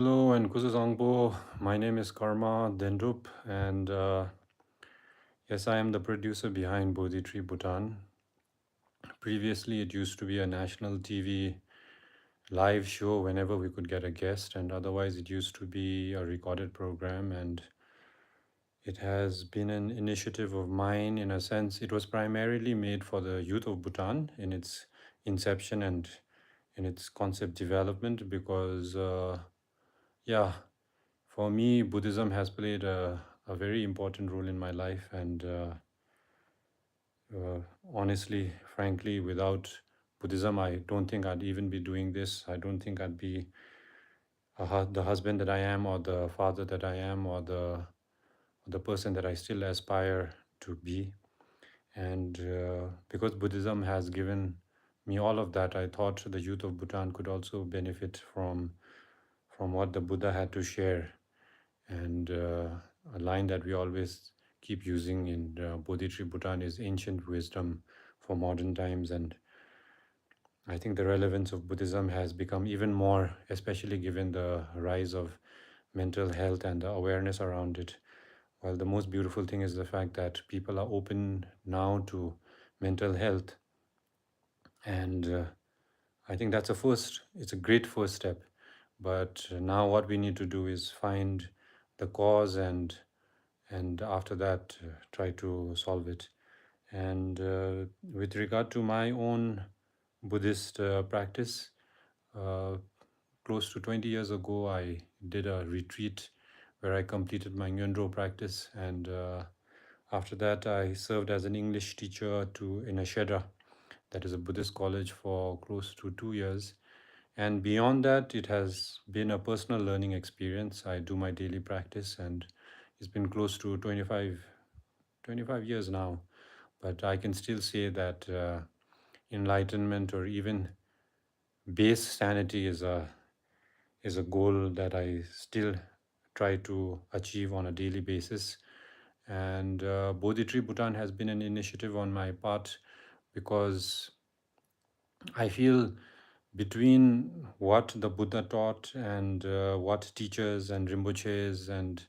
Hello and Kusuzangpo. My name is Karma Dendrup, and yes, I am the producer behind BodhiTree Bhutan. Previously, it used to be a national TV live show whenever we could get a guest, and otherwise, it used to be a recorded program. And it has been an initiative of mine in a sense. It was primarily made for the youth of Bhutan in its inception and in its concept development because, yeah, for me, Buddhism has played a very important role in my life. And honestly, frankly, without Buddhism, I don't think I'd even be doing this. I don't think I'd be the husband that I am, or the father that I am, or the person that I still aspire to be. And because Buddhism has given me all of that, I thought the youth of Bhutan could also benefit from what the Buddha had to share. And a line that we always keep using in BodhiTree Bhutan is ancient wisdom for modern times. And I think the relevance of Buddhism has become even more, especially given the rise of mental health and the awareness around it. While the most beautiful thing is the fact that people are open now to mental health. And I think that's it's a great first step. But now what we need to do is find the cause, and after that try to solve it. And with regard to my own Buddhist practice, uh, close to 20 years ago I did a retreat where I completed my Nyendro practice. And after that I served as an English teacher to in a Shedra, that is a Buddhist college, for close to 2 years. And beyond that, it has been a personal learning experience. I do my daily practice, and it's been close to 25 years now. But I can still say that enlightenment, or even base sanity, is a goal that I still try to achieve on a daily basis. And BodhiTree Bhutan has been an initiative on my part because I feel between what the Buddha taught and what teachers and Rinpoches and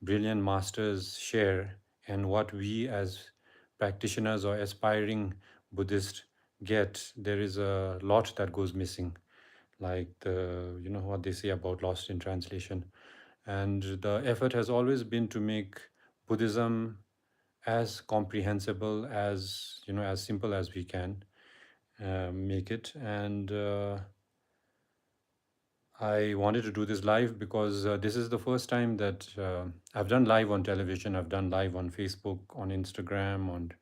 brilliant masters share, and what we as practitioners or aspiring Buddhists get, there is a lot that goes missing. Like what they say about lost in translation. And the effort has always been to make Buddhism as comprehensible, as simple as we can make it. And I wanted to do this live because this is the first time that I've done live on television. I've done live on Facebook, on Instagram, on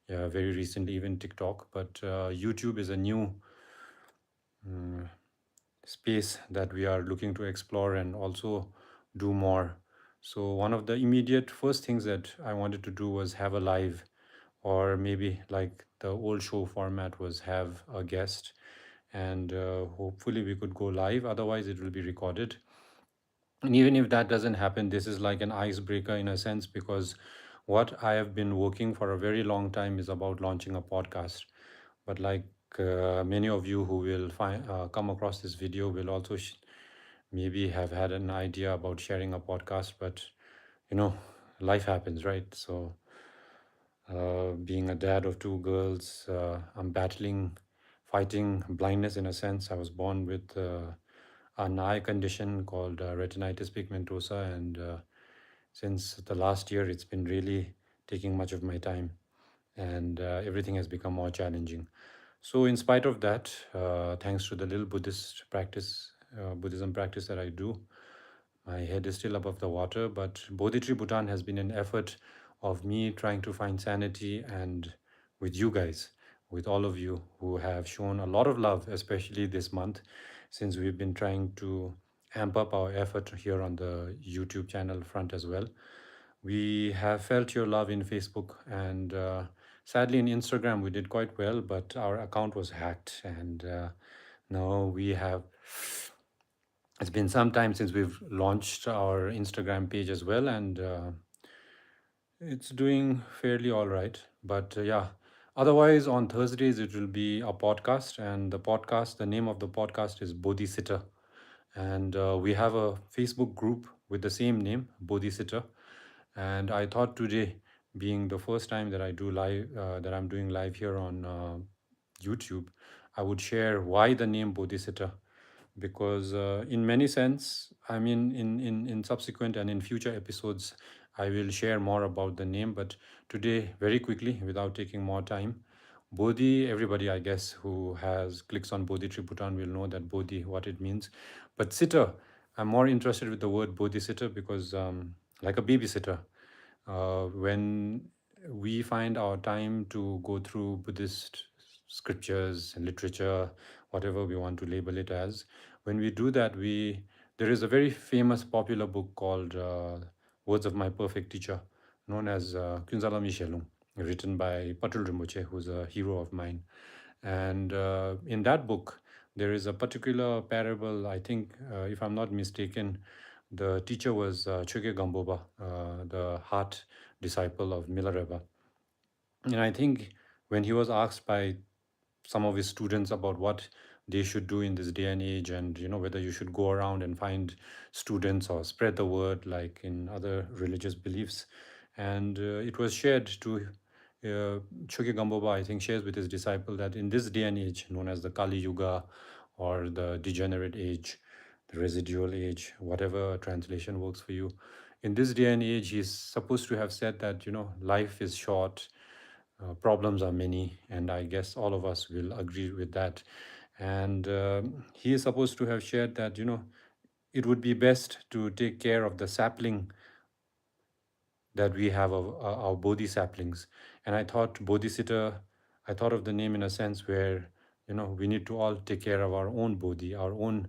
very recently even TikTok. But YouTube is a new mm, space that we are looking to explore and also do more. So one of the immediate first things that I wanted to do was have a live, or maybe like the old show format was have a guest, and hopefully we could go live. Otherwise it will be recorded. And even if that doesn't happen, this is like an icebreaker in a sense, because what I have been working for a very long time is about launching a podcast. But like many of you who will come across this video will also maybe have had an idea about sharing a podcast. But you know, life happens, right? So being a dad of two girls, I'm fighting blindness in a sense. I was born with an eye condition called retinitis pigmentosa, and since the last year, it's been really taking much of my time, and everything has become more challenging. So, in spite of that, thanks to the little Buddhism practice that I do, my head is still above the water. But BodhiTree Bhutan has been an effort of me trying to find sanity, and with you guys, with all of you who have shown a lot of love, especially this month, since we've been trying to amp up our effort here on the YouTube channel front as well. We have felt your love in Facebook, and sadly in Instagram we did quite well, but our account was hacked. And now we have it's been some time since we've launched our Instagram page as well, and it's doing fairly all right. But yeah, otherwise on Thursdays it will be a podcast, and the name of the podcast is Bodhisitter. And we have a Facebook group with the same name, Bodhisitter. And I thought today, being the first time that I do live, that I'm doing live here on YouTube, I would share why the name Bodhisitter. Because in many sense, I mean, in subsequent and in future episodes, I will share more about the name. But today, very quickly, without taking more time, Bodhi, everybody, I guess, who has clicks on BodhiTree Bhutan will know that Bodhi, what it means. But sitter, I'm more interested with the word Bodhisitter because, like a babysitter, when we find our time to go through Buddhist scriptures and literature, whatever we want to label it as, when we do that, there is a very famous popular book called Words of My Perfect Teacher, known as Kunzala Michelung, written by Patul Rinpoche, who's a hero of mine. And in that book, there is a particular parable. I think, if I'm not mistaken, the teacher was Choge Gamboba, the heart disciple of Milarepa. And I think when he was asked by some of his students about what they should do in this day and age, and whether you should go around and find students or spread the word like in other religious beliefs, and it was shared to Choge Gamboba, I think, shares with his disciple that in this day and age, known as the Kali Yuga or the degenerate age, the residual age, whatever translation works for you, in this day and age, he's supposed to have said that life is short, problems are many, and I guess all of us will agree with that. And he is supposed to have shared that it would be best to take care of the sapling that we have of our bodhi saplings. And I thought Bodhisitter, I thought of the name in a sense where we need to all take care of our own bodhi, our own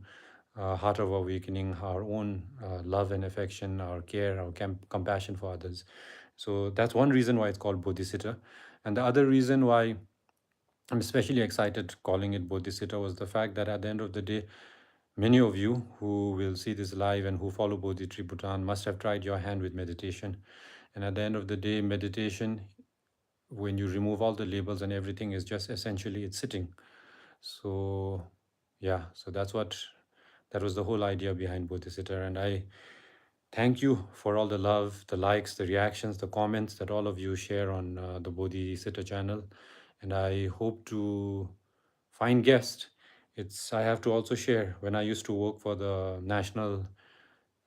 heart of awakening, our own love and affection, our care, our compassion for others. So that's one reason why it's called Bodhisitter. And the other reason why I'm especially excited calling it Bodhisitter was the fact that at the end of the day, many of you who will see this live and who follow BodhiTree Bhutan must have tried your hand with meditation. And at the end of the day, meditation, when you remove all the labels and everything, is just essentially it's sitting. So yeah, so that was the whole idea behind Bodhisitter. And I thank you for all the love, the likes, the reactions, the comments that all of you share on the Bodhisitter channel. And I hope to find guests. I have to also share, when I used to work for the national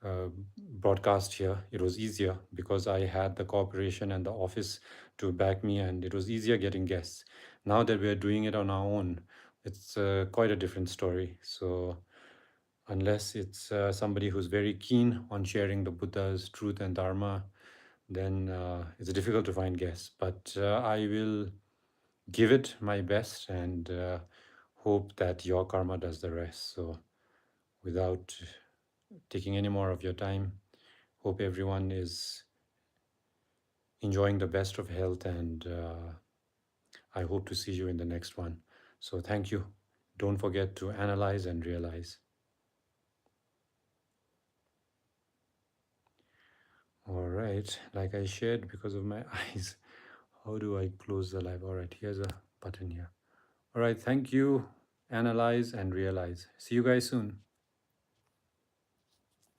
uh, broadcast here, it was easier because I had the corporation and the office to back me, and it was easier getting guests. Now that we're doing it on our own, it's quite a different story. So unless it's somebody who's very keen on sharing the Buddha's truth and Dharma, then it's difficult to find guests. But I will give it my best and hope that your karma does the rest. So, without taking any more of your time, hope everyone is enjoying the best of health, and I hope to see you in the next one. So, thank you. Don't forget to analyze and realize. All right, like I shared, because of my eyes, how do I close the live? All right, here's a button here. All right, thank you. Analyze and realize. See you guys soon.